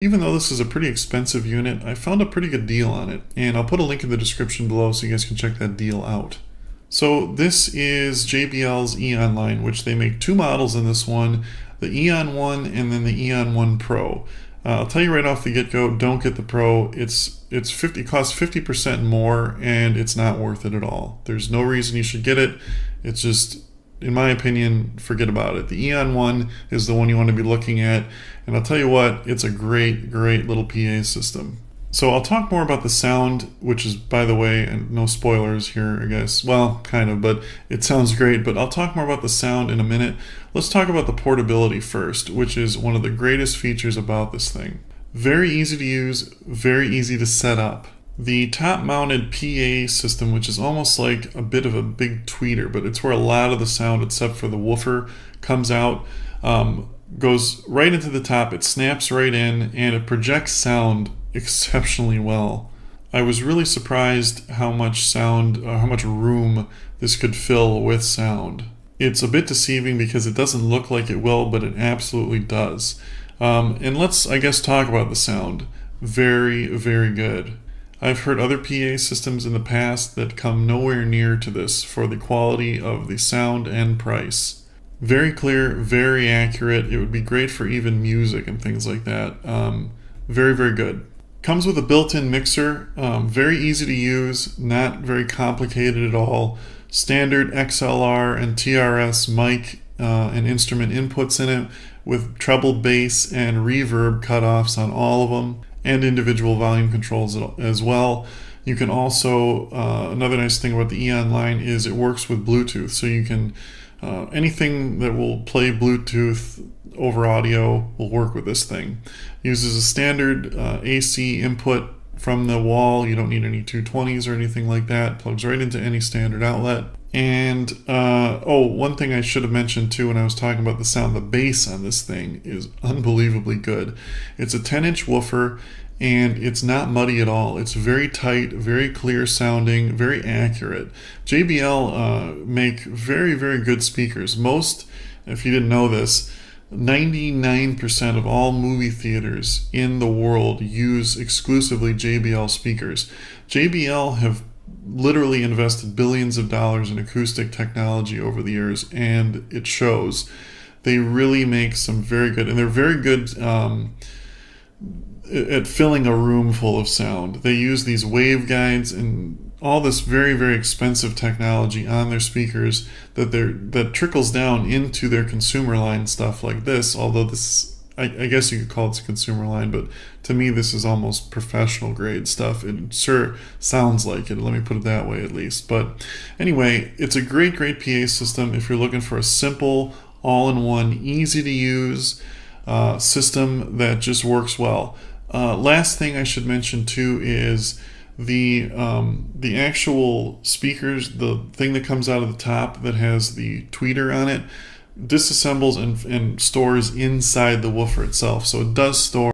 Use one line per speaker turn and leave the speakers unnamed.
Even though this is a pretty expensive unit, I found a pretty good deal on it, and I'll put a link in the description below so you guys can check that deal out. So this is JBL's Eon line, which they make two models in this one, the Eon One and then the Eon One Pro. I'll tell you right off the get-go, don't get the Pro. It costs 50% more, and it's not worth it at all. There's no reason you should get it. It's just, in my opinion, forget about it. The Eon One is the one you want to be looking at, and I'll tell you what, it's a great, great little PA system. So I'll talk more about the sound, which is, by the way, and no spoilers here, I guess. Well, kind of, but it sounds great. But I'll talk more about the sound in a minute. Let's talk about the portability first, which is one of the greatest features about this thing. Very easy to use, very easy to set up. The top-mounted PA system, which is almost like a bit of a big tweeter, but it's where a lot of the sound, except for the woofer, comes out, goes right into the top. It snaps right in, and it projects sound exceptionally well. I was really surprised how much sound, how much room this could fill with sound. It's a bit deceiving because it doesn't look like it will, but it absolutely does. And let's, I guess, talk about the sound. Very, very good. I've heard other PA systems in the past that come nowhere near to this for the quality of the sound and price. Very clear, very accurate. It would be great for even music and things like that. Very, very good. Comes with a built-in mixer, very easy to use, not very complicated at all. Standard XLR and TRS mic and instrument inputs in it with treble, bass, and reverb cutoffs on all of them, and individual volume controls as well. You can also, another nice thing about the Eon line is it works with Bluetooth, so you can, anything that will play Bluetooth over audio will work with this thing. Uses a standard AC input from the wall. You don't need any 220s or anything like that. Plugs right into any standard outlet. And one thing I should have mentioned too when I was talking about the sound, the bass on this thing is unbelievably good. It's a 10-inch woofer, and it's not muddy at all. It's very tight, very clear sounding, very accurate. JBL make very, very good speakers. Most, if you didn't know this, 99% of all movie theaters in the world use exclusively JBL speakers. JBL have literally invested billions of dollars in acoustic technology over the years, and it shows. They really make some very good, and they're very good at filling a room full of sound. They use these waveguides and all this very, very expensive technology on their speakers that trickles down into their consumer line stuff like this, although this, I guess you could call it consumer line, but to me this is almost professional grade stuff. It sure sounds like it, let me put it that way at least. But anyway, it's a great, great PA system if you're looking for a simple, all-in-one, easy to use system that just works well. Last thing I should mention too is the actual speakers, the thing that comes out of the top that has the tweeter on it, disassembles and stores inside the woofer itself. So it does store